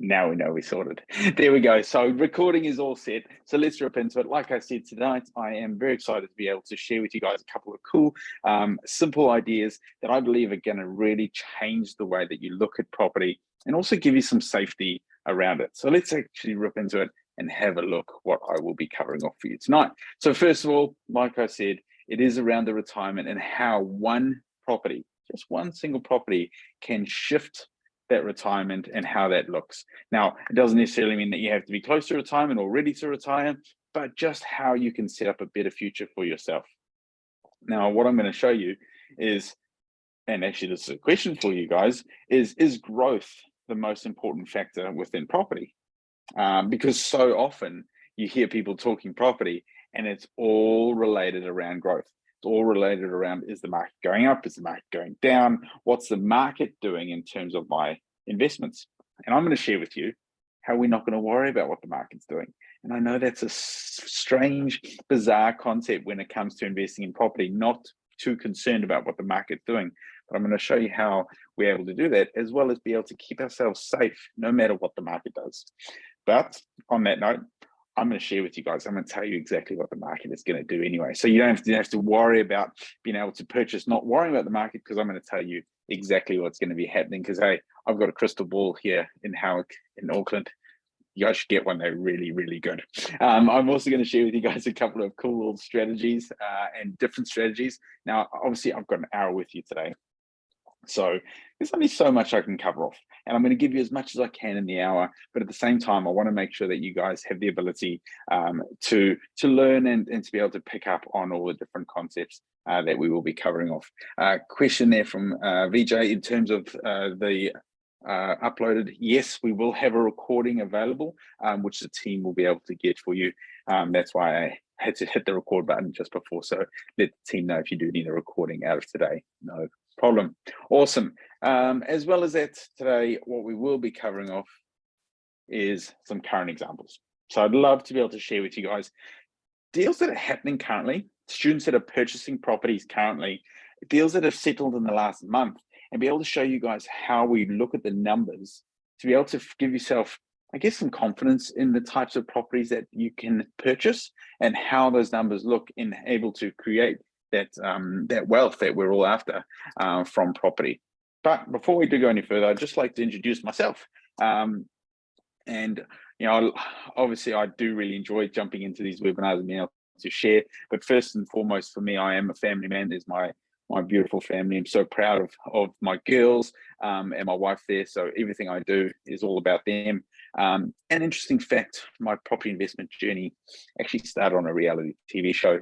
Now we know we sorted. There we go. So recording is all set. So let's rip into it. Like I said tonight, I am very excited to be able to share with you guys a couple of cool, simple ideas that I believe are going to really change the way that you look at property and also give you some safety around it. So let's actually rip into it and have a look what I will be covering off for you tonight. So first of all, like I said, it is around the retirement and how one property, just one single property, can shift that retirement and how that looks. Now, it doesn't necessarily mean that you have to be close to retirement or ready to retire, but just how you can set up a better future for yourself. Now, what I'm going to show you is, and actually this is a question for you guys, is growth the most important factor within property? Because so often you hear people talking property and it's all related around growth. It's all related around, is the market going up? Is the market going down? What's the market doing in terms of my investments? And I'm going to share with you how we're not going to worry about what the market's doing. And I know that's a strange, bizarre concept when it comes to investing in property, not too concerned about what the market's doing. But I'm going to show you how we're able to do that, as well as be able to keep ourselves safe no matter what the market does. But on that note, I'm going to share with you guys, I'm going to tell you exactly what the market is going to do anyway. So you don't have to worry about being able to purchase, not worrying about the market, because I'm going to tell you exactly what's going to be happening. Because, hey, I've got a crystal ball here in Auckland. You guys should get one. They're really, really good. I'm also going to share with you guys a couple of cool little strategies and different strategies. Now, obviously, I've got an hour with you today. So there's only so much I can cover off, and I'm going to give you as much as I can in the hour. But at the same time, I want to make sure that you guys have the ability to learn and to be able to pick up on all the different concepts that we will be covering off. Question there from VJ in terms of the uploaded. Yes, we will have a recording available, which the team will be able to get for you. That's why I had to hit the record button just before. So let the team know if you do need a recording out of today. No problem. Awesome. As well as that, today, what we will be covering off is some current examples. So I'd love to be able to share with you guys deals that are happening currently, students that are purchasing properties currently, deals that have settled in the last month, and be able to show you guys how we look at the numbers to be able to give yourself, I guess, some confidence in the types of properties that you can purchase and how those numbers look in able to create that wealth that we're all after from property. But before we do go any further, I'd just like to introduce myself. And you know, obviously, I do really enjoy jumping into these webinars and being able to share. But first and foremost, for me, I am a family man. There's my beautiful family. I'm so proud of my girls and my wife there. So everything I do is all about them. An interesting fact, my property investment journey actually started on a reality TV show,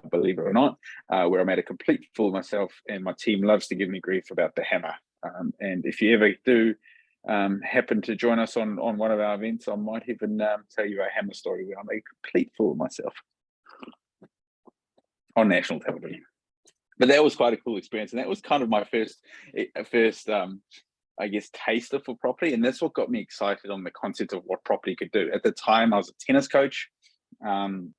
believe it or not, where I made a complete fool of myself, and my team loves to give me grief about the hammer. And if you ever do happen to join us on one of our events, I might even tell you a hammer story where I made a complete fool of myself on national television. But that was quite a cool experience, and that was kind of my first I guess, taster for property, and that's what got me excited on the concept of what property could do. At the time, I was a tennis coach, and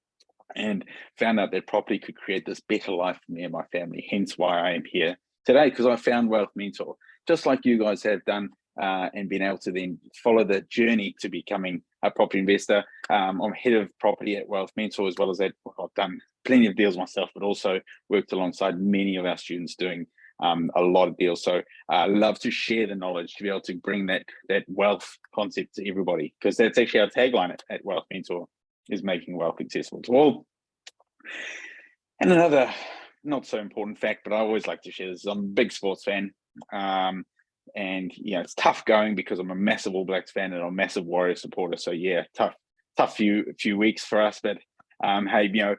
found out that property could create this better life for me and my family. Hence why I am here today, because I found Wealth Mentor, just like you guys have done, and been able to then follow the journey to becoming a property investor. I'm head of property at Wealth Mentor, as well as that, I've done plenty of deals myself, but also worked alongside many of our students doing a lot of deals. So I love to share the knowledge to be able to bring that wealth concept to everybody, because that's actually our tagline at Wealth Mentor, is making wealth accessible to all. And another not so important fact, but I always like to share this, I'm a big sports fan. And you know, it's tough going because I'm a massive All Blacks fan and I'm a massive Warrior supporter. So yeah, tough few weeks for us. But hey, you know,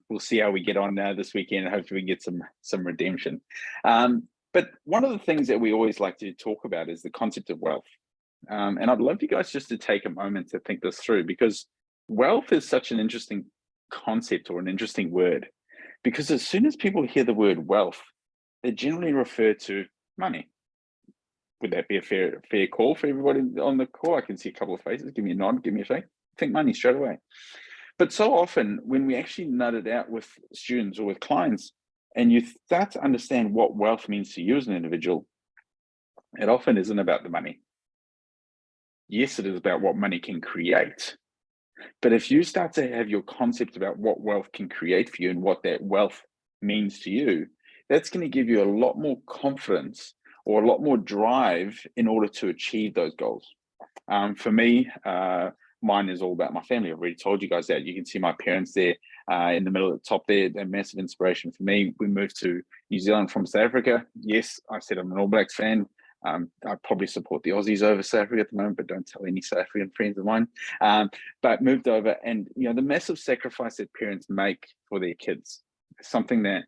we'll see how we get on this weekend, and hopefully we get some redemption. But one of the things that we always like to talk about is the concept of wealth. And I'd love you guys just to take a moment to think this through, because wealth is such an interesting concept, or an interesting word, because as soon as people hear the word wealth, they generally refer to money. Would that be a fair call for everybody on the call? I can see a couple of faces. Give me a nod, give me a shake. Think money straight away. But so often when we actually nut it out with students or with clients, and you start to understand what wealth means to you as an individual, it often isn't about the money. yes, it is about what money can create. But if you start to have your concept about what wealth can create for you and what that wealth means to you, that's going to give you a lot more confidence or a lot more drive in order to achieve those goals. For me, mine is all about my family. I've already told you guys that. You can see my parents there in the middle at the top there. They're massive inspiration for me. We moved to New Zealand from South Africa. Yes, I said I'm an All Blacks fan. I probably support the Aussies over South Africa at the moment, but don't tell any South African friends of mine. But moved over, and the massive sacrifice that parents make for their kids, something that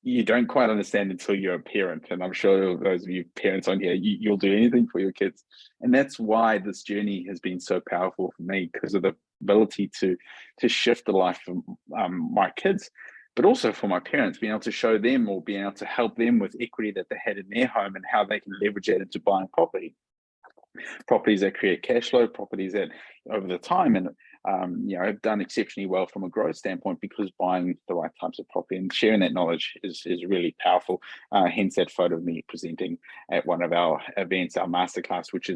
you don't quite understand until you're a parent. And I'm sure those of you parents on here, you'll do anything for your kids. And that's why this journey has been so powerful for me, because of the ability to shift the life of my kids, but also for my parents, being able to show them or being able to help them with equity that they had in their home and how they can leverage it into buying properties that create cash flow, properties that over the time and have done exceptionally well from a growth standpoint, because buying the right types of property and sharing that knowledge is really powerful. Hence that photo of me presenting at one of our events, our masterclass, which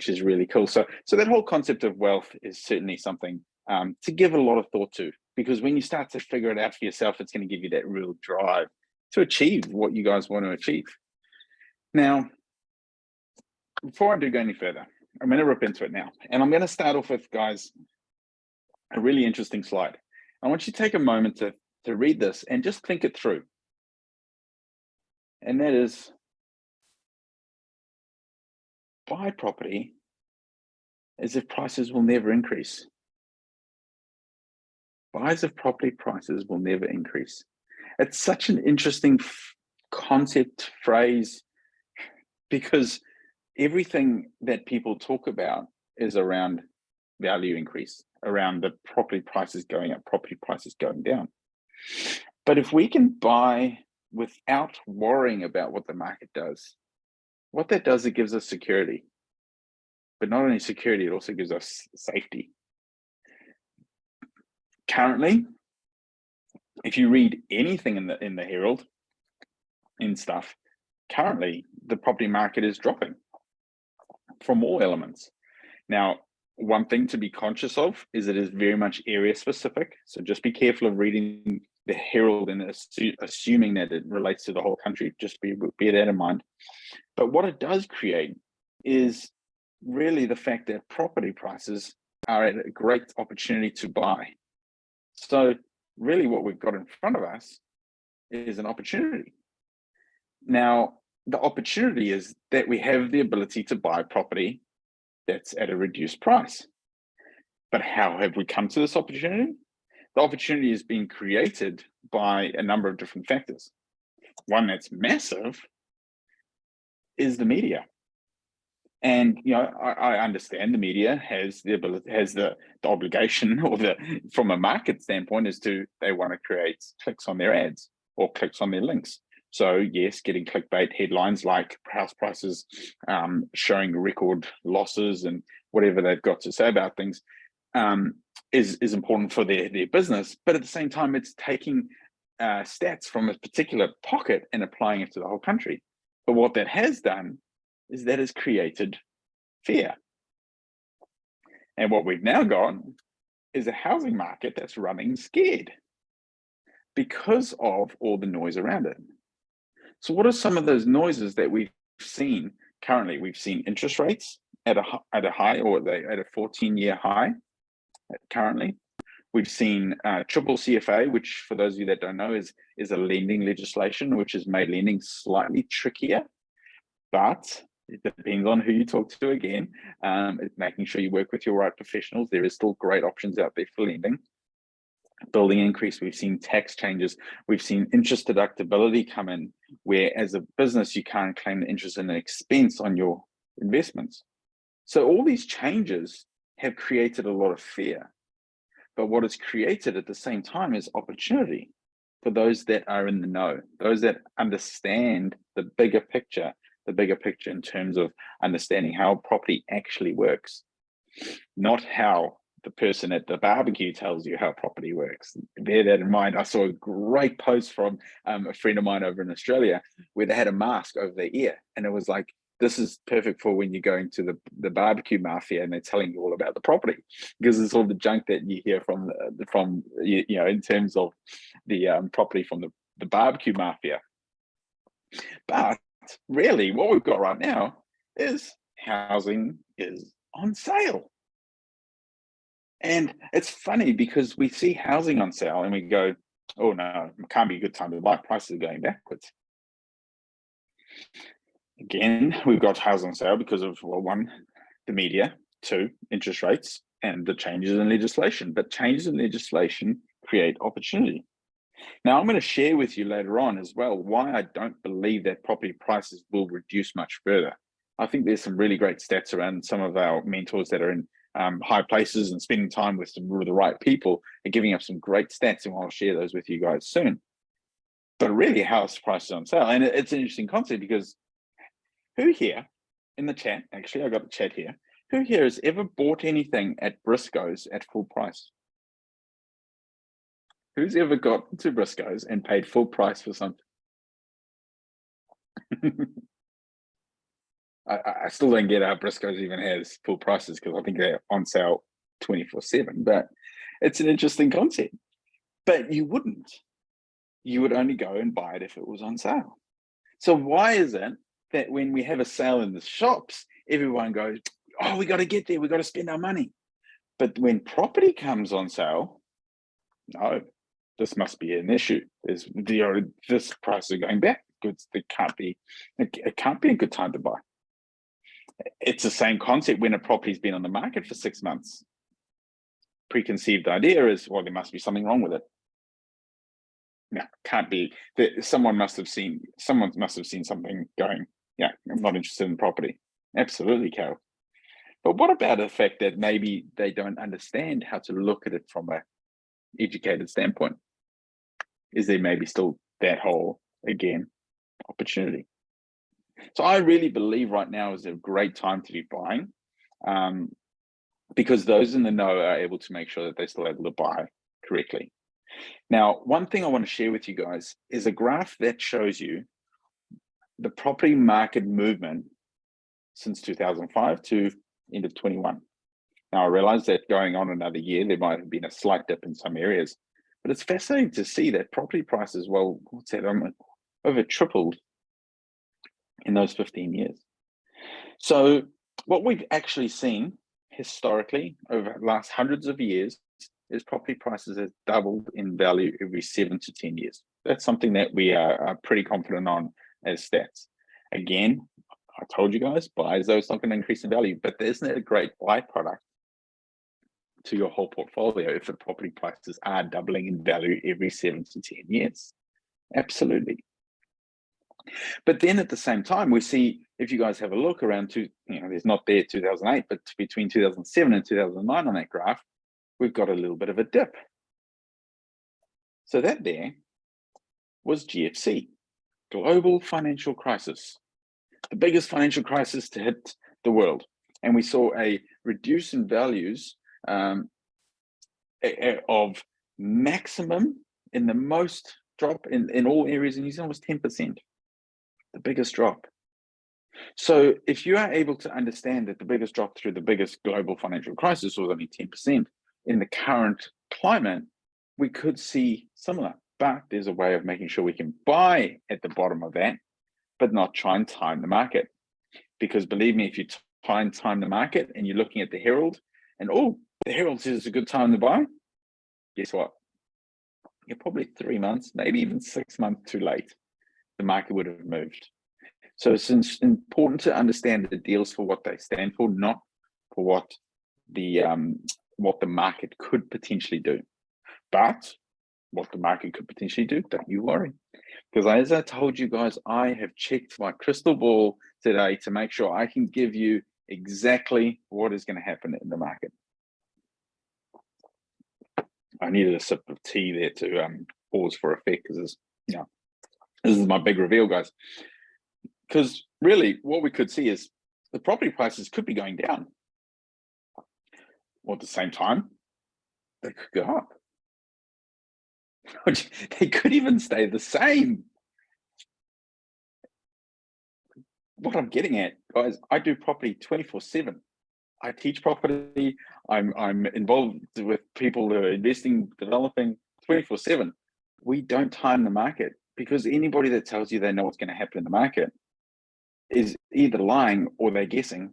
is really cool. So that whole concept of wealth is certainly something to give a lot of thought to, because when you start to figure it out for yourself, it's going to give you that real drive to achieve what you guys want to achieve. Now, before I do go any further, I'm going to rip into it now. And I'm going to start off with, guys, a really interesting slide. I want you to take a moment to read this and just think it through. And that is, buy property as if prices will never increase. Buy as if property prices will never increase. It's such an interesting concept, phrase, because everything that people talk about is around value increase, around the property prices going up, property prices going down. But if we can buy without worrying about what the market does, what that does, it gives us security. But not only security, it also gives us safety. Currently, if you read anything in the Herald and stuff, currently the property market is dropping from all elements. Now, one thing to be conscious of is it is very much area specific. So just be careful of reading the Herald and assuming that it relates to the whole country. Just bear that in mind. But what it does create is really the fact that property prices are at a great opportunity to buy. So really what we've got in front of us is an opportunity. Now, the opportunity is that we have the ability to buy property that's at a reduced price. But how have we come to this opportunity? The opportunity is being created by a number of different factors. One that's massive is the media. And I understand the media has the ability, has the obligation, or from a market standpoint, is they want to create clicks on their ads or clicks on their links. So yes, getting clickbait headlines like house prices showing record losses and whatever they've got to say about things is important for their business. But at the same time, it's taking stats from a particular pocket and applying it to the whole country. But what that has done is that has created fear. And what we've now got is a housing market that's running scared because of all the noise around it. So what are some of those noises that we've seen currently? We've seen interest rates at a high, or at a 14-year high currently. We've seen triple CFA, which for those of you that don't know is a lending legislation, which has made lending slightly trickier, but it depends on who you talk to again. Making sure you work with your right professionals. There is still great options out there for lending. Building increase, we've seen tax changes, we've seen interest deductibility come in, where as a business you can't claim the interest and expense on your investments. So all these changes have created a lot of fear. But what it's created at the same time is opportunity for those that are in the know, those that understand the bigger picture in terms of understanding how property actually works, not how the person at the barbecue tells you how property works. Bear that in mind. I saw a great post from a friend of mine over in Australia where they had a mask over their ear, and it was like, this is perfect for when you're going to the barbecue mafia and they're telling you all about the property, because it's all the junk that you hear from in terms of the property from the barbecue mafia. But really, what we've got right now is housing is on sale. And it's funny because we see housing on sale and we go, oh no, it can't be a good time to buy. Prices are going backwards. Again, we've got housing on sale because of, well, one, the media, two, interest rates, and the changes in legislation. But changes in legislation create opportunity. Now, I'm going to share with you later on as well why I don't believe that property prices will reduce much further. I think there's some really great stats around some of our mentors that are in high places and spending time with the right people and giving up some great stats, and I'll share those with you guys soon. But really, house prices on sale, and it's an interesting concept because who here in the chat, actually, I got the chat here, who here has ever bought anything at Briscoe's at full price? Who's ever got to Briscoe's and paid full price for something? I still don't get how Briscoe's even has full prices, because I think they're on sale 24/7, but it's an interesting concept. But you wouldn't. You would only go and buy it if it was on sale. So why is it that when we have a sale in the shops, everyone goes, oh, we got to get there, we got to spend our money. But when property comes on sale, no, this must be an issue. This price is going back. It can't be a good time to buy. It's the same concept when a property's been on the market for 6 months. Preconceived idea is, well, there must be something wrong with it. No, can't be. Someone must have seen something going, yeah, I'm not interested in property. Absolutely, Carol. But what about the fact that maybe they don't understand how to look at it from an educated standpoint? Is there maybe still that whole, again, opportunity? So I really believe right now is a great time to be buying, because those in the know are able to make sure that they're still able to buy correctly. Now, one thing I want to share with you guys is a graph that shows you the property market movement since 2005 to end of 21. Now, I realize that going on another year, there might have been a slight dip in some areas, but it's fascinating to see that property prices, well, what's that, over tripled in those 15 years. So what we've actually seen historically over the last hundreds of years is property prices have doubled in value every 7 to 10 years. That's something that we are pretty confident on as stats. Again, I told you guys, buy as though it's not going to increase in value, but isn't it a great byproduct to your whole portfolio if the property prices are doubling in value every 7 to 10 years? Absolutely. But then at the same time, we see, if you guys have a look around there's not there 2008, but between 2007 and 2009 on that graph, we've got a little bit of a dip. So that there was GFC, global financial crisis, the biggest financial crisis to hit the world. And we saw a reduce in values of maximum in the most drop in all areas in New Zealand was 10%, the biggest drop. So if you are able to understand that the biggest drop through the biggest global financial crisis was only 10%, in the current climate, we could see similar, but there's a way of making sure we can buy at the bottom of that, but not try and time the market. Because believe me, if you try and time the market and you're looking at the Herald and, oh, the Herald says it's a good time to buy, guess what? You're probably 3 months, maybe even 6 months too late. The market would have moved. So it's important to understand the deals for what they stand for, not for what the market could potentially do. But what the market could potentially do, don't you worry. Because as I told you guys, I have checked my crystal ball today to make sure I can give you exactly what is going to happen in the market. I needed a sip of tea there to pause for effect, because this is my big reveal, guys. Because really what we could see is the property prices could be going down. Or at the same time, they could go up. They could even stay the same. what I'm getting at, guys, I do property 24/7. I teach property. I'm involved with people who are investing, developing 24/7. We don't time the market, because anybody that tells you they know what's going to happen in the market is either lying or they're guessing,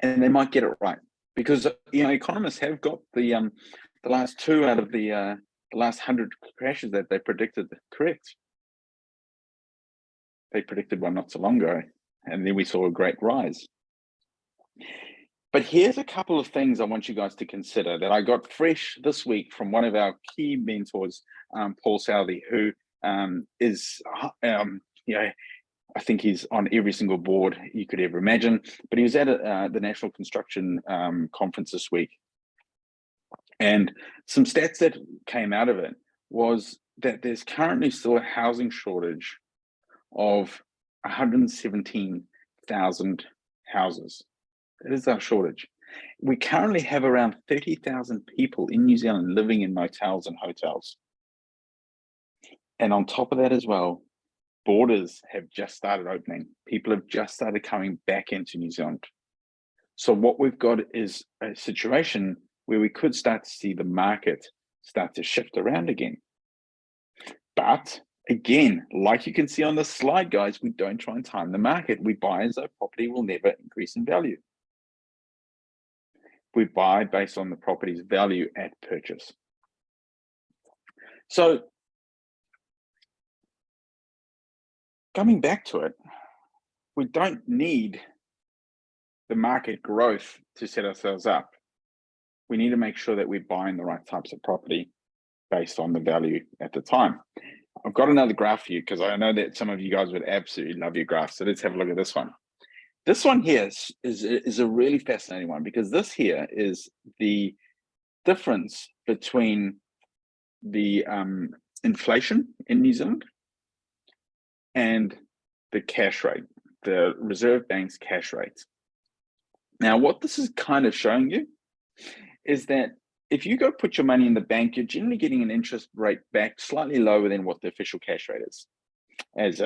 and they might get it right, because economists have got the last two out of the last 100 crashes that they predicted correct. They predicted one not so long ago, and then we saw a great rise. But here's a couple of things I want you guys to consider that I got fresh this week from one of our key mentors, Paul Southey, who is, I think he's on every single board you could ever imagine, but he was at the National Construction Conference this week. And some stats that came out of it was that there's currently still a housing shortage of 117,000 houses. That is our shortage. We currently have around 30,000 people in New Zealand living in motels and hotels. And on top of that as well, borders have just started opening. People have just started coming back into New Zealand. So what we've got is a situation where we could start to see the market start to shift around again. But again, like you can see on the slide, guys, we don't try and time the market. We buy as though property will never increase in value. We buy based on the property's value at purchase. So coming back to it, we don't need the market growth to set ourselves up. We need to make sure that we're buying the right types of property based on the value at the time. I've got another graph for you, because I know that some of you guys would absolutely love your graphs. So let's have a look at this one. This one here is a really fascinating one, because this here is the difference between the inflation in New Zealand and the cash rate, the Reserve Bank's cash rate. Now, what this is kind of showing you is that if you go put your money in the bank, you're generally getting an interest rate back slightly lower than what the official cash rate is as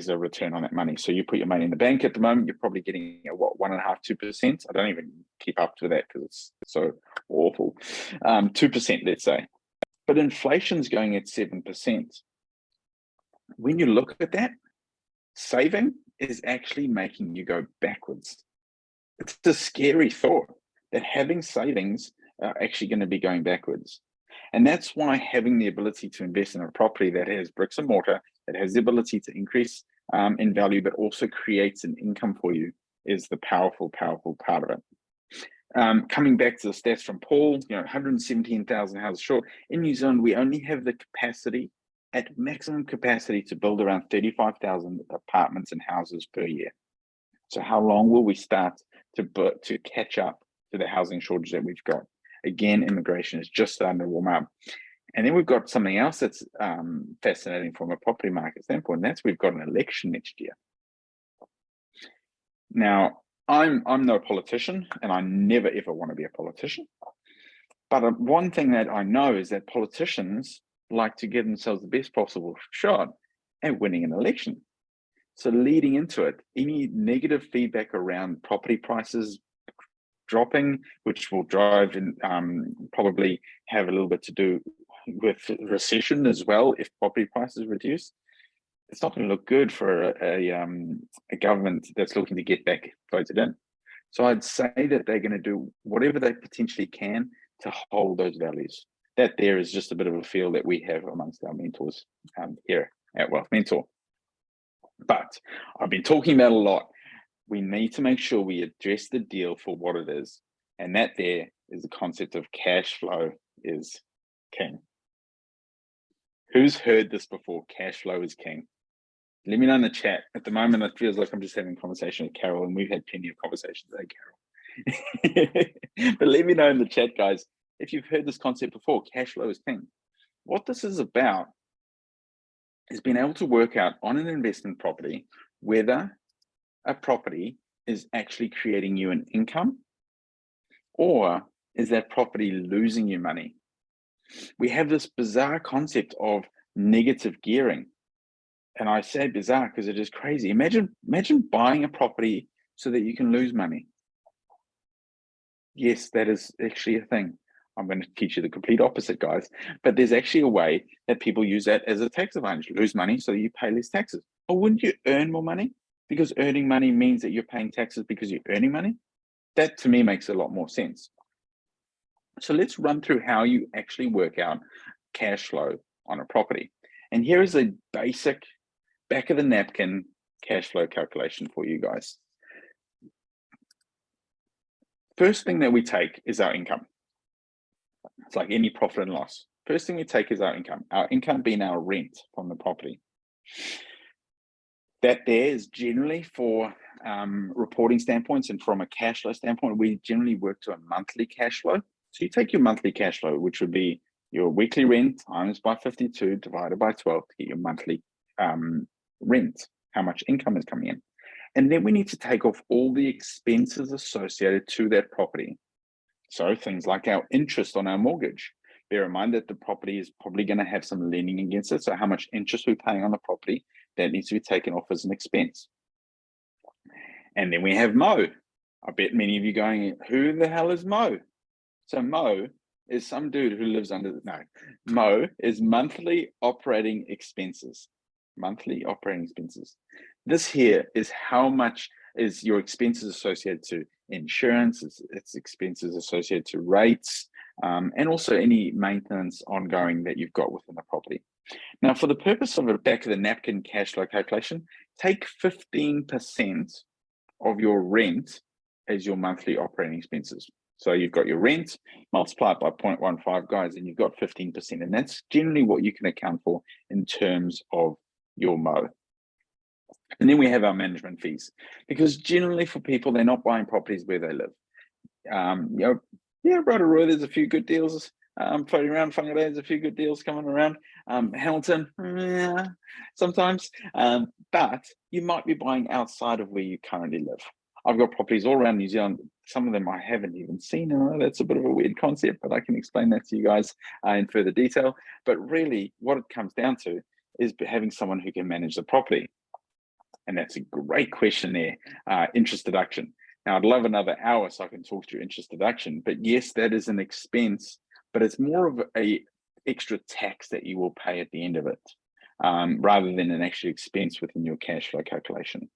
a return on that money. So you put your money in the bank at the moment, you're probably getting what, 1.5%, 2%. I don't even keep up to that because it's so awful. 2%, let's say. But inflation's going at 7%. When you look at that, saving is actually making you go backwards. It's a scary thought that having savings are actually going to be going backwards. And that's why having the ability to invest in a property that has bricks and mortar, that has the ability to increase in value, but also creates an income for you, is the powerful, powerful part of it. Coming back to the stats from Paul, 117,000 houses short. In New Zealand, we only have the capacity, at maximum capacity, to build around 35,000 apartments and houses per year. So how long will we start to catch up to the housing shortage that we've got? Again, immigration is just starting to warm up. And then we've got something else that's fascinating from a property market standpoint, and that's we've got an election next year. Now, I'm no politician, and I never ever want to be a politician. But one thing that I know is that politicians like to give themselves the best possible shot at winning an election. So leading into it, any negative feedback around property prices dropping, which will drive and probably have a little bit to do with recession as well, if property prices reduce, it's not going to look good for a government that's looking to get back voted in. So I'd say that they're going to do whatever they potentially can to hold those values. That there is just a bit of a feel that we have amongst our mentors here at Wealth Mentor. But I've been talking about a lot. We need to make sure we address the deal for what it is. And that there is the concept of cash flow is king. Who's heard this before? Cash flow is king. Let me know in the chat. At the moment, it feels like I'm just having a conversation with Carol, and we've had plenty of conversations today, Carol. But let me know in the chat, guys, if you've heard this concept before. Cash flow is king. What this is about is being able to work out on an investment property whether a property is actually creating you an income, or is that property losing you money? We have this bizarre concept of negative gearing. And I say bizarre because it is crazy. Imagine buying a property so that you can lose money. Yes, that is actually a thing. I'm going to teach you the complete opposite, guys. But there's actually a way that people use that as a tax advantage. Lose money so that you pay less taxes. Or wouldn't you earn more money? Because earning money means that you're paying taxes because you're earning money. That to me makes a lot more sense. So let's run through how you actually work out cash flow on a property. And here is a basic back of the napkin cash flow calculation for you guys. First thing that we take is our income. It's like any profit and loss. First thing we take is our income being our rent from the property. That there is generally for reporting standpoints and from a cash flow standpoint, we generally work to a monthly cash flow. So you take your monthly cash flow, which would be your weekly rent times by 52 divided by 12 to get your monthly rent, how much income is coming in. And then we need to take off all the expenses associated to that property. So things like our interest on our mortgage. Bear in mind that the property is probably going to have some lending against it. So how much interest we're paying on the property, that needs to be taken off as an expense. And then we have Mo. I bet many of you going, who the hell is Mo? So Mo is some dude who lives under the, no, Mo is monthly operating expenses. Monthly operating expenses. This here is how much is your expenses associated to insurance, it's expenses associated to rates, and also any maintenance ongoing that you've got within the property. Now, for the purpose of a back of the napkin cash flow calculation, take 15% of your rent as your monthly operating expenses. So you've got your rent, multiply it by 0.15, guys, and you've got 15%. And that's generally what you can account for in terms of your Mo. And then we have our management fees, because generally for people, they're not buying properties where they live. Rotorua, there's a few good deals floating around. Whangarei, there's a few good deals coming around. Hamilton, yeah, sometimes. But you might be buying outside of where you currently live. I've got properties all around New Zealand. Some of them I haven't even seen. I know that's a bit of a weird concept, but I can explain that to you guys in further detail. But really, what it comes down to is having someone who can manage the property. And that's a great question there, interest deduction. Now, I'd love another hour so I can talk through interest deduction, but yes, that is an expense, but it's more of a extra tax that you will pay at the end of it, rather than an actual expense within your cash flow calculation.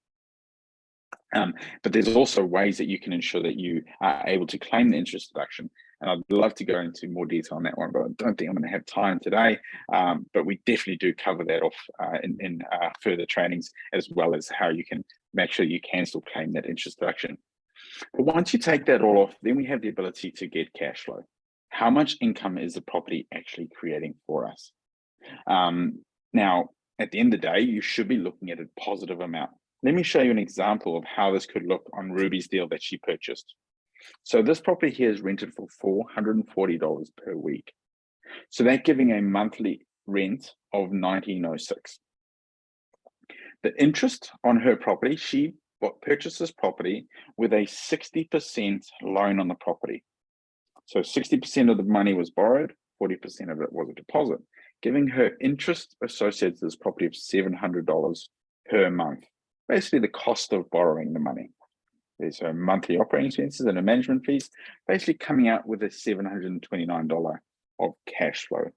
But there's also ways that you can ensure that you are able to claim the interest deduction. And I'd love to go into more detail on that one, but I don't think I'm going to have time today. But we definitely do cover that off in further trainings, as well as how you can make sure you can still claim that interest deduction. But once you take that all off, then we have the ability to get cash flow. How much income is the property actually creating for us? Now, at the end of the day, you should be looking at a positive amount. Let me show you an example of how this could look on Ruby's deal that she purchased. So this property here is rented for $440 per week. So that's giving a monthly rent of $19.06. The interest on her property, she purchased this property with a 60% loan on the property. So 60% of the money was borrowed, 40% of it was a deposit, giving her interest associated to this property of $700 per month. Basically the cost of borrowing the money. There's her monthly operating expenses and her management fees, basically coming out with a $729 of cash flow.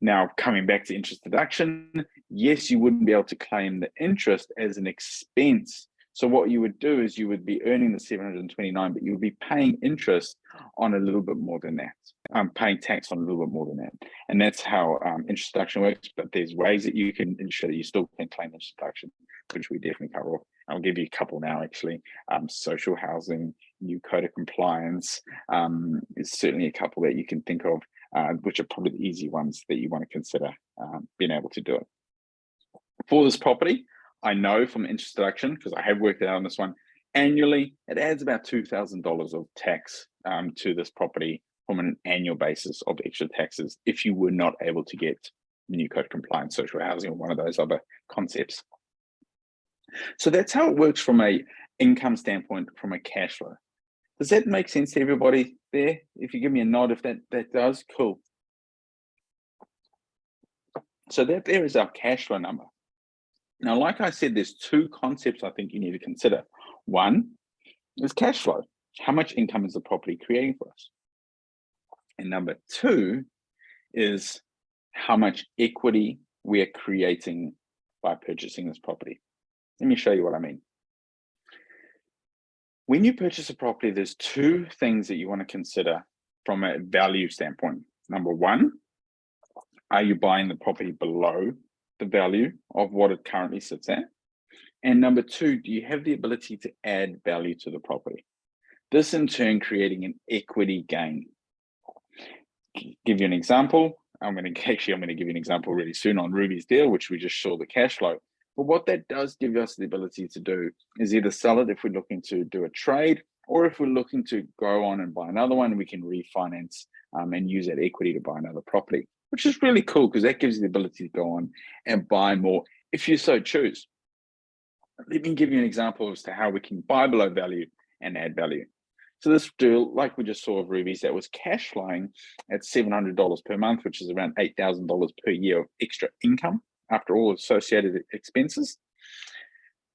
Now, coming back to interest deduction, yes, you wouldn't be able to claim the interest as an expense. So what you would do is you would be earning the 729, but you would be paying interest on a little bit more than that, paying tax on a little bit more than that. And that's how interest deduction works. But there's ways that you can ensure that you still can claim interest deduction, which we definitely cover off. I'll give you a couple now, actually. Social housing, new code of compliance is certainly a couple that you can think of, which are probably the easy ones that you want to consider being able to do it. For this property, I know from interest deduction, because I have worked it out on this one, annually, it adds about $2,000 of tax to this property from an annual basis of extra taxes if you were not able to get new code compliance, social housing, or one of those other concepts. So that's how it works from a income standpoint, from a cash flow. Does that make sense to everybody there? If you give me a nod, if that does, cool. So that there is our cash flow number. Now, like I said, there's two concepts I think you need to consider. One is cash flow. How much income is the property creating for us? And number two is how much equity we are creating by purchasing this property. Let me show you what I mean. When you purchase a property, there's two things that you want to consider from a value standpoint. Number one, are you buying the property below the value of what it currently sits at? And number two, do you have the ability to add value to the property? This in turn creating an equity gain. Give you an example. I'm going to give you an example really soon on Ruby's deal, which we just saw the cash flow. But what that does give us the ability to do is either sell it if we're looking to do a trade, or if we're looking to go on and buy another one, we can refinance and use that equity to buy another property, which is really cool because that gives you the ability to go on and buy more if you so choose. Let me give you an example as to how we can buy below value and add value. So this deal, like we just saw of Ruby's, that was cash flowing at $700 per month, which is around $8,000 per year of extra income after all associated expenses.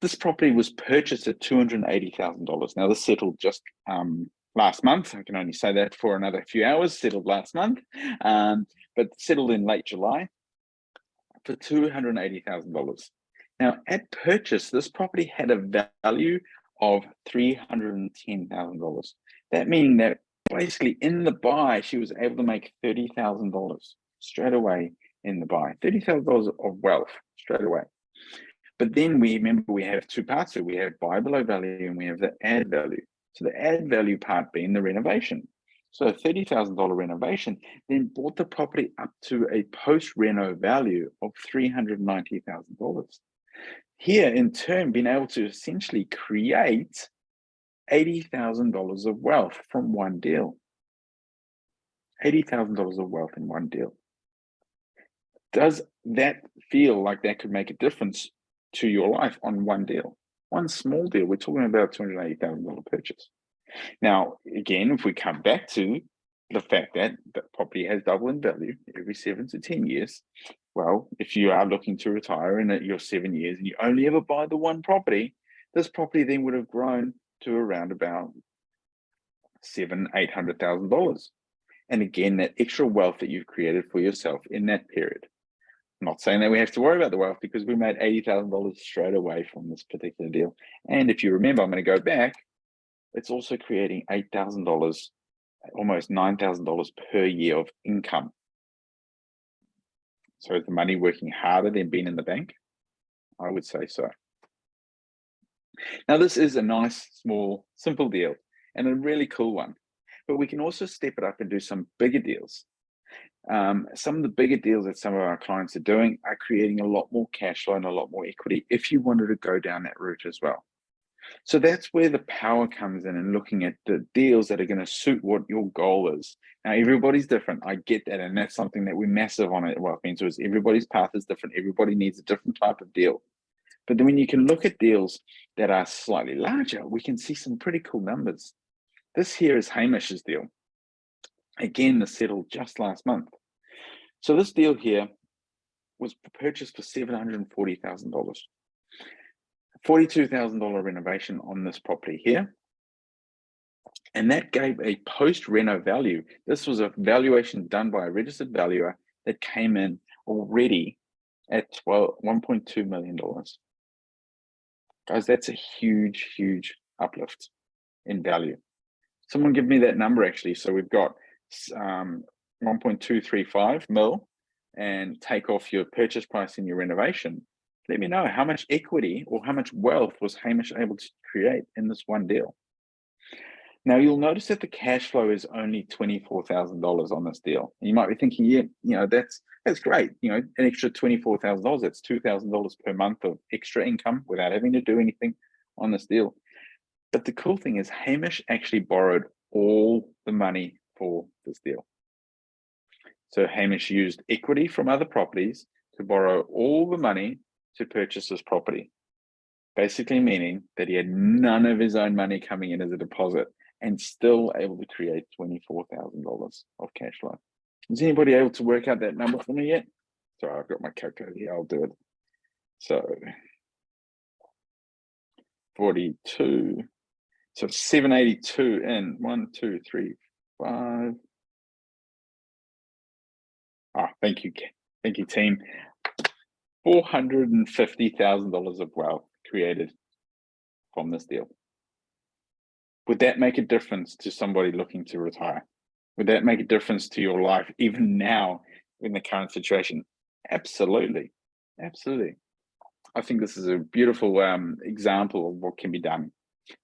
This property was purchased at $280,000. Now this settled just last month. I can only say that for another few hours, settled last month, but settled in late July for $280,000. Now at purchase, this property had a value of $310,000. That meaning that basically in the buy, she was able to make $30,000 straight away in the buy, $30,000 of wealth straight away. But then we have two parts. So we have buy below value and we have the add value. So the add value part being the renovation. So a $30,000 renovation then brought the property up to a post-reno value of $390,000. Here, in turn, being able to essentially create $80,000 of wealth from one deal. $80,000 of wealth in one deal. Does that feel like that could make a difference to your life on one deal? One small deal, we're talking about $280,000 purchase. Now, again, if we come back to the fact that the property has doubled in value every 7 to 10 years, well, if you are looking to retire in your 7 years and you only ever buy the one property, this property then would have grown to around about $700,000-800,000. And again, that extra wealth that you've created for yourself in that period. I'm not saying that we have to worry about the wealth because we made $80,000 straight away from this particular deal. And if you remember, I'm going to go back, it's also creating $8,000, almost $9,000 per year of income. So is the money working harder than being in the bank? I would say so. Now, this is a nice, small, simple deal and a really cool one, but we can also step it up and do some bigger deals. Some of the bigger deals that some of our clients are doing are creating a lot more cash flow and a lot more equity if you wanted to go down that route as well. So that's where the power comes in and looking at the deals that are going to suit what your goal is. Now, everybody's different. I get that. And that's something that we're massive on at Wealth Mentors. Everybody's path is different. Everybody needs a different type of deal. But then when you can look at deals that are slightly larger, we can see some pretty cool numbers. This here is Hamish's deal. Again, this settled just last month. So this deal here was purchased for $740,000. $42,000 renovation on this property here. And that gave a post-reno value. This was a valuation done by a registered valuer that came in already at $1.2 million. Guys, that's a huge, huge uplift in value. Someone give me that number actually. So we've got 1.235 mil and take off your purchase price and your renovation. Let me know how much equity or how much wealth was Hamish able to create in this one deal. Now you'll notice that the cash flow is only $24,000 on this deal. And you might be thinking, yeah, that's great. An extra $24,000, that's $2,000 per month of extra income without having to do anything on this deal. But the cool thing is Hamish actually borrowed all the money for this deal. So Hamish used equity from other properties to borrow all the money to purchase this property, basically meaning that he had none of his own money coming in as a deposit and still able to create $24,000 of cash flow. Is anybody able to work out that number for me yet? Sorry, I've got my calculator here, I'll do it. So 42. So 782 in 1, 2, 3, 5. Thank you team. $450,000 of wealth created from this deal. Would that make a difference to somebody looking to retire? Would that make a difference to your life even now in the current situation? Absolutely. I think this is a beautiful example of what can be done.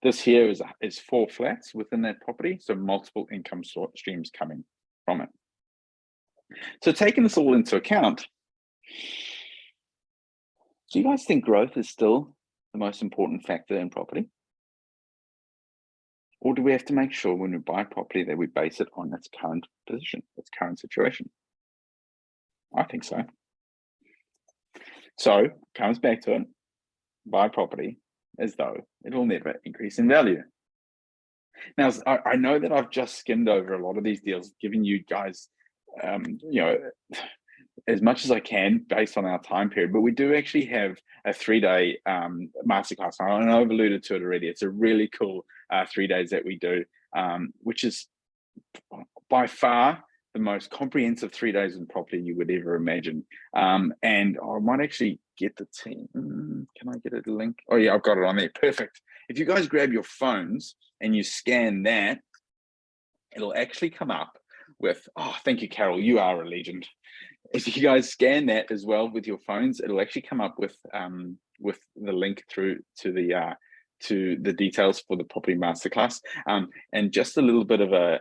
This here is 4 flats within that property, so multiple income streams coming from it. So taking this all into account, do you guys think growth is still the most important factor in property? Or do we have to make sure when we buy property that we base it on its current position, its current situation? I think so. So comes back to it, buy property as though it will never increase in value. Now, I know that I've just skimmed over a lot of these deals, giving you guys, as much as I can based on our time period, but we do actually have a 3-day masterclass. I know I've alluded to it already. It's a really cool 3 days that we do, which is by far the most comprehensive 3 days in property you would ever imagine. And I might actually get the team. Can I get a link? Oh yeah, I've got it on there. Perfect. If you guys grab your phones and you scan that, it'll actually come up with, oh, thank you, Carol. You are a legend. If you guys scan that as well with your phones, it'll actually come up with the link through to the details for the property masterclass. And just a little bit of a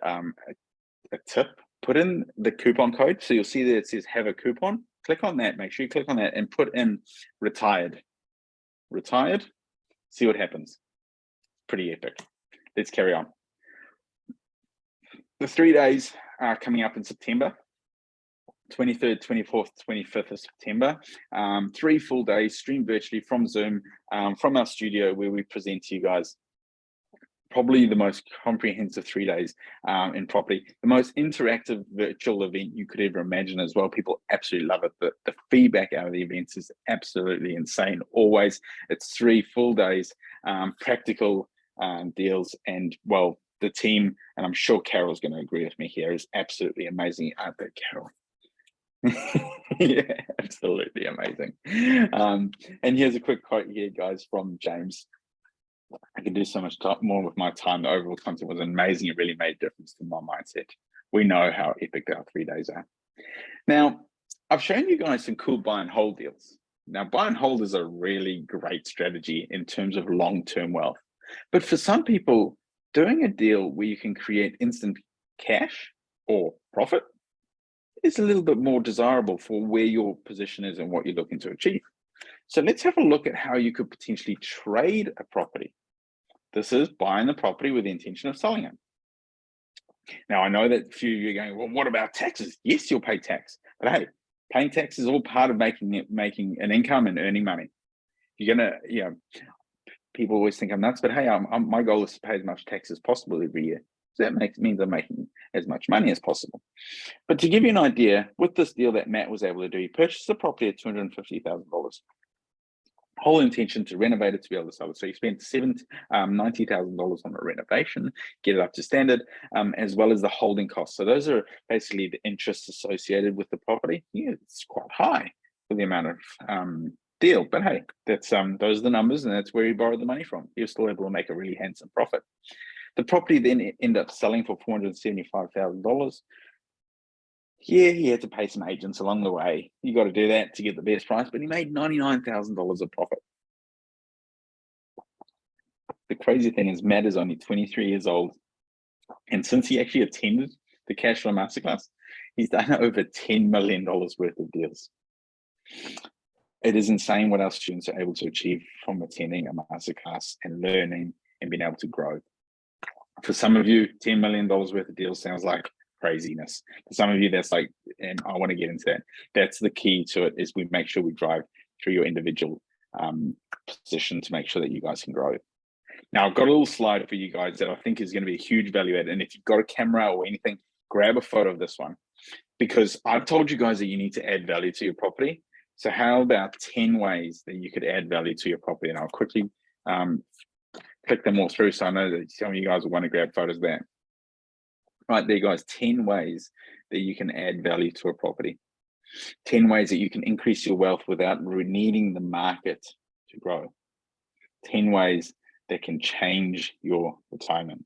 tip: put in the coupon code. So you'll see that it says have a coupon. Click on that. Make sure you click on that and put in retired. Retired. See what happens. Pretty epic. Let's carry on. The 3 days are coming up in September. 23rd, 24th, 25th of September. 3 full days streamed virtually from Zoom, from our studio, where we present to you guys probably the most comprehensive 3 days in property, the most interactive virtual event you could ever imagine as well. People absolutely love it. The feedback out of the events is absolutely insane. Always, it's 3 full days, practical deals, and well, the team, and I'm sure Carol's going to agree with me here, is absolutely amazing. Aren't they, Carol? Yeah, absolutely amazing. And here's a quick quote here, guys, from James. I could do so much more with my time. The overall content was amazing. It really made a difference to my mindset. We know how epic our 3 days are. Now, I've shown you guys some cool buy and hold deals. Now, buy and hold is a really great strategy in terms of long-term wealth. But for some people, doing a deal where you can create instant cash or profit is a little bit more desirable for where your position is and what you're looking to achieve. So let's have a look at how you could potentially trade a property. This is buying the property with the intention of selling it. Now, I know that a few of you are going, well, what about taxes? Yes, you'll pay tax, but hey, paying tax is all part of making an income and earning money. You're gonna, people always think I'm nuts, but hey, my goal is to pay as much tax as possible every year. So that means I'm making as much money as possible. But to give you an idea, with this deal that Matt was able to do, he purchased the property at $250,000. Whole intention to renovate it to be able to sell it. So he spent $90,000 on a renovation, get it up to standard, as well as the holding costs. So those are basically the interests associated with the property. Yeah, it's quite high for the amount of deal, but hey, that's those are the numbers, and that's where he borrowed the money from. He was still able to make a really handsome profit. The property then ended up selling for $475,000. Yeah, he had to pay some agents along the way. You got to do that to get the best price, but he made $99,000 of profit. The crazy thing is, Matt is only 23 years old, and since he actually attended the Cashflow Masterclass, he's done over $10 million worth of deals. It is insane what our students are able to achieve from attending a masterclass and learning and being able to grow. For some of you, $10 million worth of deals sounds like craziness. For some of you, that's like, and I want to get into that. That's the key to it, is we make sure we drive through your individual position to make sure that you guys can grow. Now, I've got a little slide for you guys that I think is going to be a huge value add. And if you've got a camera or anything, grab a photo of this one, because I've told you guys that you need to add value to your property. So how about 10 ways that you could add value to your property? And I'll quickly click them all through. So I know that some of you guys will want to grab photos there. Right there, guys, 10 ways that you can add value to a property. 10 ways that you can increase your wealth without needing the market to grow. 10 ways that can change your retirement.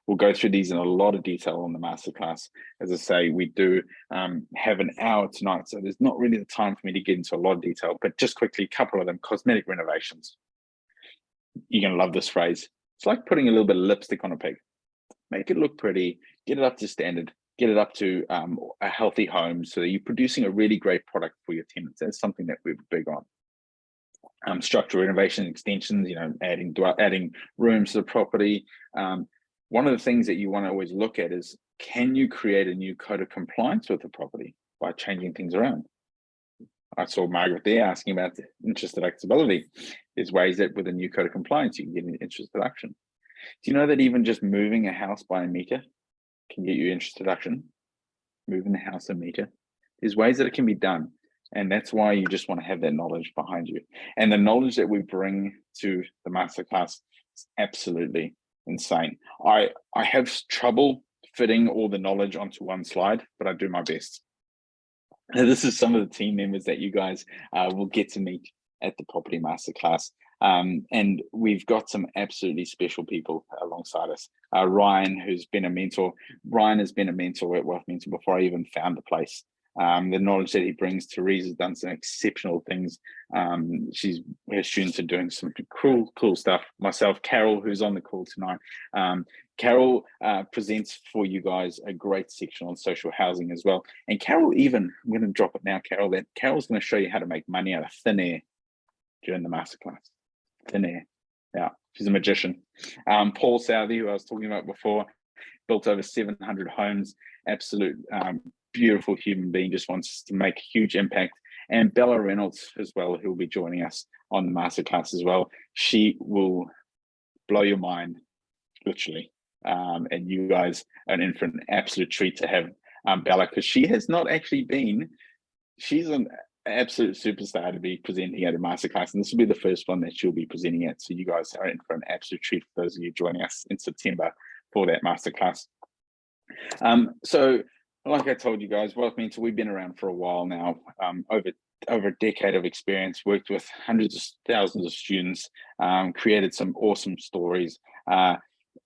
We'll go through these in a lot of detail on the masterclass. As I say, we do have an hour tonight, so there's not really the time for me to get into a lot of detail, but just quickly, a couple of them. Cosmetic renovations. You're going to love this phrase. It's like putting a little bit of lipstick on a pig. Make it look pretty, get it up to standard, get it up to a healthy home so that you're producing a really great product for your tenants. That's something that we're big on. Structural renovation extensions, adding rooms to the property. One of the things that you want to always look at is, can you create a new code of compliance with the property by changing things around? I saw Margaret there asking about the interest deductibility. There's ways that with a new code of compliance, you can get an interest deduction. Do you know that even just moving a house by a meter can get you interest deduction? Moving the house a meter. There's ways that it can be done. And that's why you just want to have that knowledge behind you. And the knowledge that we bring to the masterclass is absolutely insane. I have trouble fitting all the knowledge onto one slide, but I do my best. Now, this is some of the team members that you guys will get to meet at the Property Masterclass. And we've got some absolutely special people alongside us. Ryan, who's been a mentor. Ryan has been a mentor at Wealth Mentor before I even found the place. The knowledge that he brings. Therese has done some exceptional things. Her students are doing some cool stuff. Myself, Carol, who's on the call tonight. Carol presents for you guys a great section on social housing as well. And Carol I'm going to drop it now, Carol, that Carol's going to show you how to make money out of thin air during the masterclass. Thin air. Yeah, she's a magician. Paul Southey, who I was talking about before, built over 700 homes, absolute beautiful human being, just wants to make a huge impact. And Bella Reynolds as well, who will be joining us on the masterclass as well. She will blow your mind, literally. And you guys are in for an absolute treat to have Bella, because she has not actually been, she's an absolute superstar to be presenting at a masterclass, and this will be the first one that she'll be presenting at. So you guys are in for an absolute treat for those of you joining us in September for that masterclass. So like I told you guys, Wealth Mentor, we've been around for a while now, over a decade of experience, worked with hundreds of thousands of students, created some awesome stories.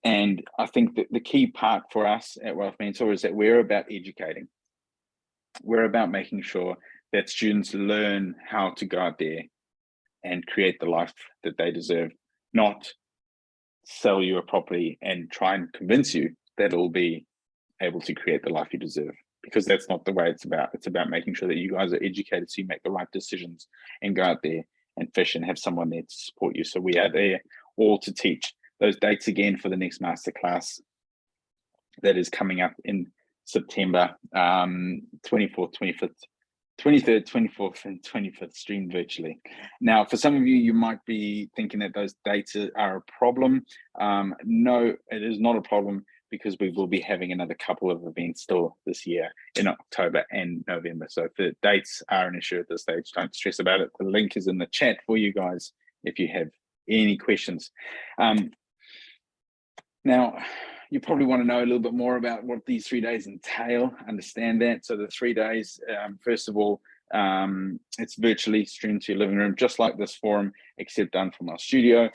And I think that the key part for us at Wealth Mentor is that we're about educating. We're about making sure that students learn how to go out there and create the life that they deserve, not sell you a property and try and convince you that it'll be able to create the life you deserve, because that's not the way it's about. It's about making sure that you guys are educated so you make the right decisions and go out there and fish and have someone there to support you. So we are there all to teach. Those dates again for the next masterclass that is coming up in September, 24th, 25th, 23rd, 24th, and 25th, streamed virtually. Now, for some of you, you might be thinking that those dates are a problem. No, it is not a problem, because we will be having another couple of events still this year in October and November. So if the dates are an issue at this stage, don't stress about it. The link is in the chat for you guys if you have any questions. Now, you probably want to know a little bit more about what these 3 days entail, understand that. So the 3 days, first of all, it's virtually streamed to your living room, just like this forum, except done from our studio.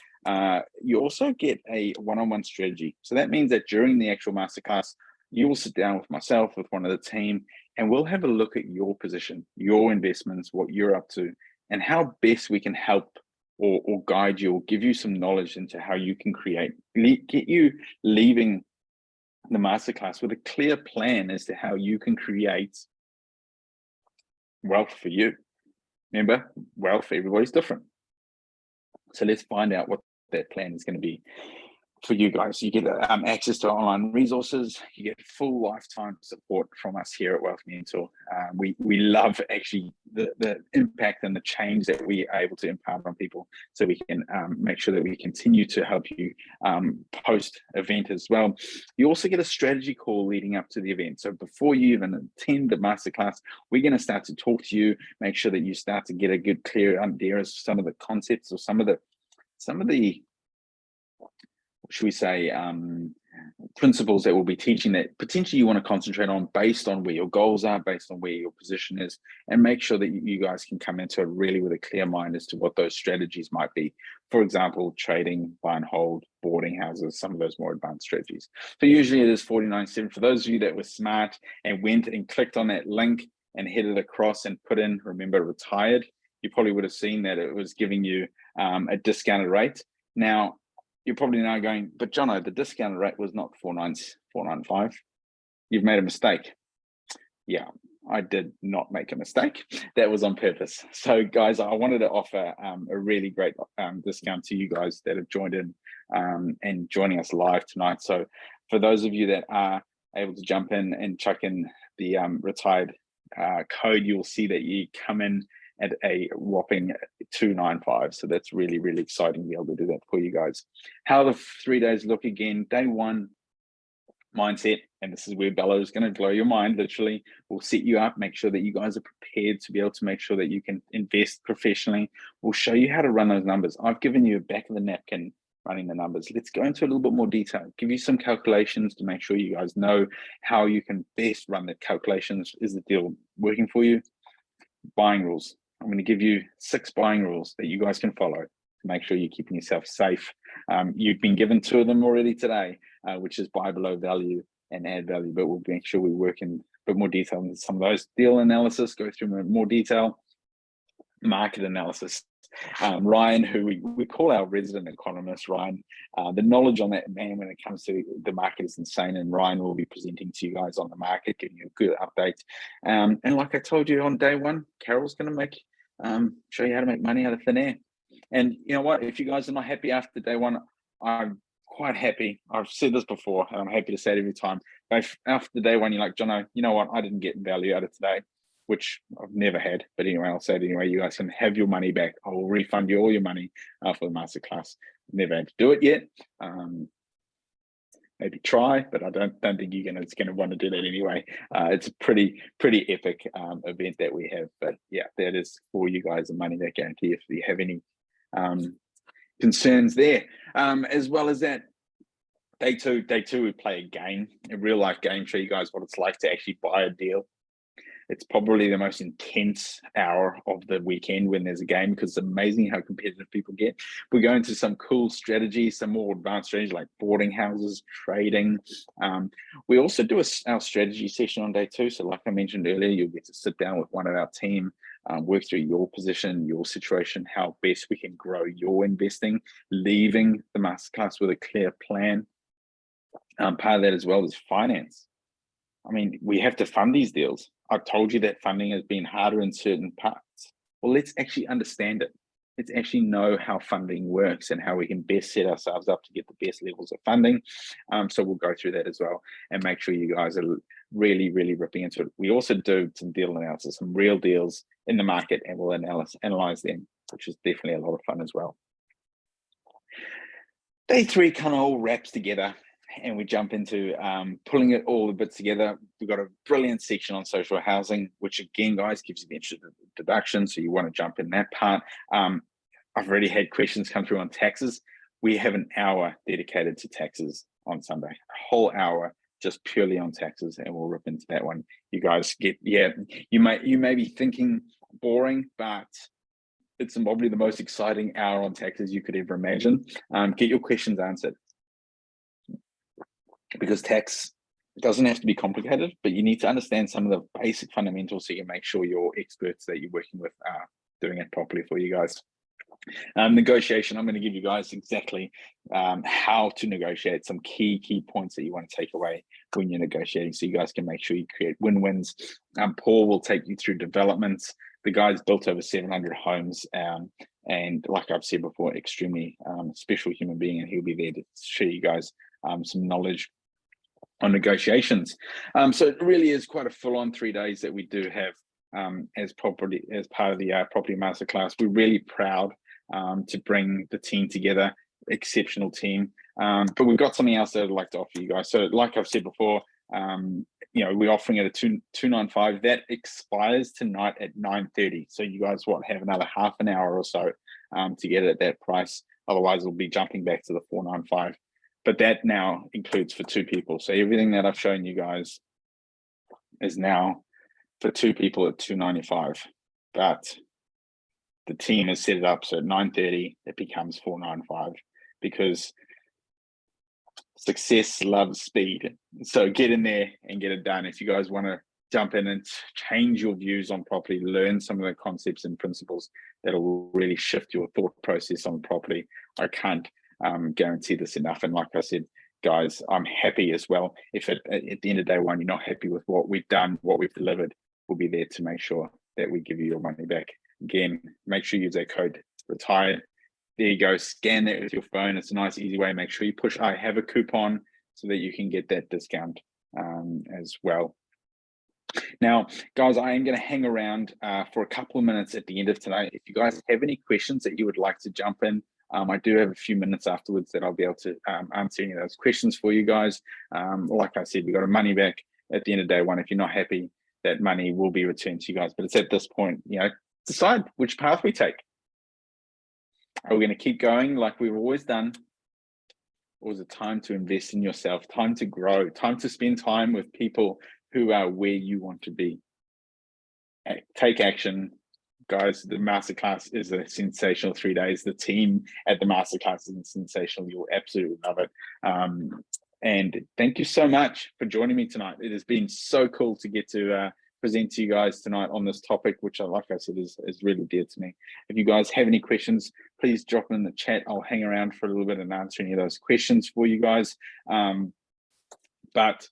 You also get a one-on-one strategy. So that means that during the actual masterclass, you will sit down with myself, with one of the team, and we'll have a look at your position, your investments, what you're up to, and how best we can help or guide you or give you some knowledge into how you can get you leaving the masterclass with a clear plan as to how you can create wealth for you. Remember, wealth for everybody's different. So let's find out what that plan is going to be for you guys. You get access to online resources. You get full lifetime support from us here at Wealth Mentor. We love actually the impact and the change that we are able to impart on people, so we can make sure that we continue to help you post event as well. You also get a strategy call leading up to the event. So before you even attend the masterclass, we're going to start to talk to you, make sure that you start to get a good, clear idea of some of the concepts or some of the should we say, principles that we'll be teaching that potentially you want to concentrate on based on where your goals are, based on where your position is, and make sure that you guys can come into it really with a clear mind as to what those strategies might be. For example, trading, buy and hold, boarding houses, some of those more advanced strategies. So usually it is 49.7. For those of you that were smart and went and clicked on that link and headed across and put in, remember, retired, you probably would have seen that it was giving you a discounted rate. Now, you're probably now going, but Jono, the discounted rate was not 495. You've made a mistake. Yeah, I did not make a mistake. That was on purpose. So guys, I wanted to offer a really great discount to you guys that have joined in and joining us live tonight. So for those of you that are able to jump in and chuck in the retired code, you'll see that you come in at a whopping 295. So that's really, really exciting to be able to do that for you guys. How the 3 days look again. Day one, mindset, and this is where Bella is going to blow your mind. Literally, we'll set you up, make sure that you guys are prepared to be able to make sure that you can invest professionally. We'll show you how to run those numbers. I've given you a back of the napkin running the numbers. Let's go into a little bit more detail, give you some calculations to make sure you guys know how you can best run the calculations. Is the deal working for you? Buying rules. I'm going to give you 6 buying rules that you guys can follow to make sure you're keeping yourself safe. You've been given 2 of them already today, which is buy below value and add value, but we'll make sure we work in a bit more detail on some of those. Deal analysis, go through more detail. Market analysis. Ryan, who we call our resident economist, Ryan, the knowledge on that man when it comes to the market is insane, and Ryan will be presenting to you guys on the market, giving you a good update. And like I told you on day one, Carol's going to show you how to make money out of thin air. And you know what? If you guys are not happy after day one, I'm quite happy. I've said this before, and I'm happy to say it every time. But after day one, you're like, Jono, you know what? I didn't get value out of today, which I've never had. But anyway, I'll say it anyway. You guys can have your money back. I will refund you all your money for the masterclass. Never had to do it yet. Maybe try, but I don't think you're going to want to do that anyway. It's a pretty epic event that we have. But yeah, that is for you guys, the money back guarantee if you have any concerns there. As well as that, day two, we play a game, a real life game, show you guys what it's like to actually buy a deal. It's probably the most intense hour of the weekend when there's a game, because it's amazing how competitive people get. We go into some cool strategies, some more advanced strategies like boarding houses, trading. We also do our strategy session on day 2. So like I mentioned earlier, you'll get to sit down with one of our team, work through your position, your situation, how best we can grow your investing, leaving the masterclass with a clear plan. Part of that as well is finance. I mean, we have to fund these deals. I've told you that funding has been harder in certain parts. Well, let's actually understand it. Let's actually know how funding works and how we can best set ourselves up to get the best levels of funding. So we'll go through that as well and make sure you guys are really ripping into it. We also do some deal analysis, some real deals in the market, and we'll analyze them, which is definitely a lot of fun as well. Day 3 kind of all wraps together, and we jump into pulling it all a bit together. We've got a brilliant section on social housing, which again, guys, gives you the introduction. So you want to jump in that part. I've already had questions come through on taxes. We have an hour dedicated to taxes on Sunday, a whole hour just purely on taxes, and we'll rip into that one. You guys get, you may be thinking boring, but it's probably the most exciting hour on taxes you could ever imagine. Get your questions answered, because tax doesn't have to be complicated, but you need to understand some of the basic fundamentals so you make sure your experts that you're working with are doing it properly for you guys. Negotiation, I'm going to give you guys exactly how to negotiate, some key points that you want to take away when you're negotiating, so you guys can make sure you create win-wins. Paul will take you through developments. The guy's built over 700 homes, and like I've said before, extremely special human being, and he'll be there to show you guys some knowledge on negotiations. So it really is quite a full-on 3 days that we do have as part of the Property Masterclass. We're really proud to bring the team together, exceptional team. But we've got something else that I'd like to offer you guys. So like I've said before, we're offering it at $295. That expires tonight at 9:30. So you guys have another half an hour or so to get it at that price. Otherwise, we'll be jumping back to the $495. but that now includes for 2 people. So everything that I've shown you guys is now for 2 people at $295, but the team has set it up so at 9:30 it becomes $495, because success loves speed. So get in there and get it done. If you guys want to jump in and change your views on property, learn some of the concepts and principles that'll really shift your thought process on property, I can't guarantee this enough. And like I said, guys, I'm happy as well. If at the end of day one, you're not happy with what we've done, what we've delivered, we'll be there to make sure that we give you your money back. Again, make sure you use that code RETIRED. There you go, scan that with your phone. It's a nice, easy way. Make sure you push I have a coupon so that you can get that discount as well. Now, guys, I am going to hang around for a couple of minutes at the end of today. If you guys have any questions that you would like to jump in, I do have a few minutes afterwards that I'll be able to answer any of those questions for you guys. Like I said, we got a money back at the end of day one. If you're not happy, that money will be returned to you guys. But it's at this point, you know, decide which path we take. Are we going to keep going like we've always done? Or is it time to invest in yourself, time to grow, time to spend time with people who are where you want to be? Take action. Guys, the masterclass is a sensational 3 days. The team at the masterclass is sensational. You'll absolutely love it. And thank you so much for joining me tonight. It has been so cool to get to present to you guys tonight on this topic, which, like I said, is really dear to me. If you guys have any questions, please drop them in the chat. I'll hang around for a little bit and answer any of those questions for you guys. But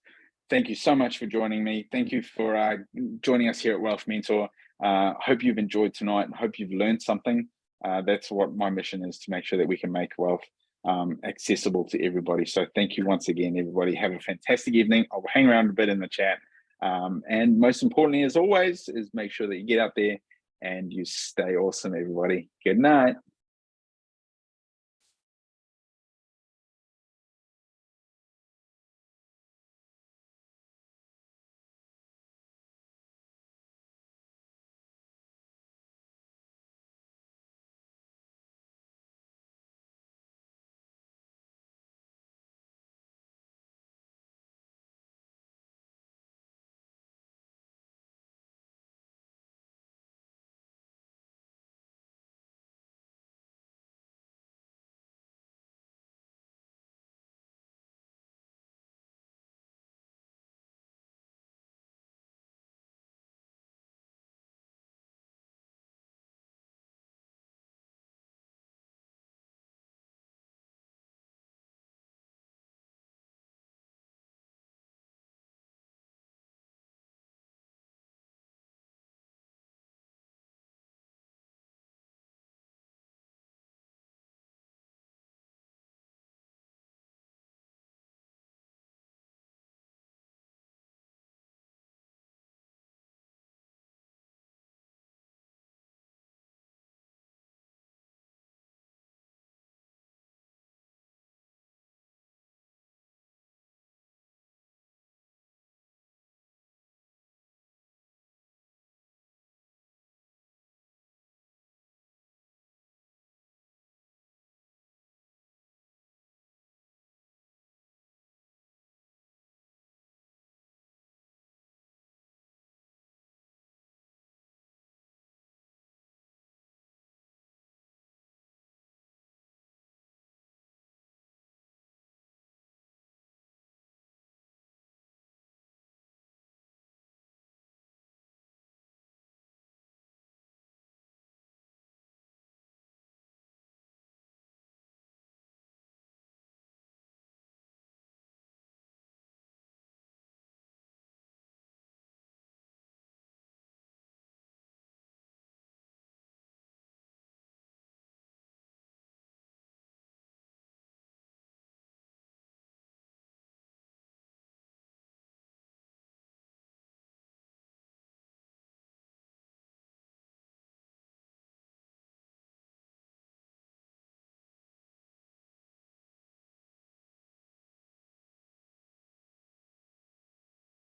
thank you so much for joining me. Thank you for joining us here at Wealth Mentor. Hope you've enjoyed tonight and hope you've learned something. That's what my mission is, to make sure that we can make wealth accessible to everybody. So thank you once again, everybody. Have a fantastic evening. I'll hang around a bit in the chat. And most importantly, as always, is make sure that you get out there and you stay awesome, everybody. Good night.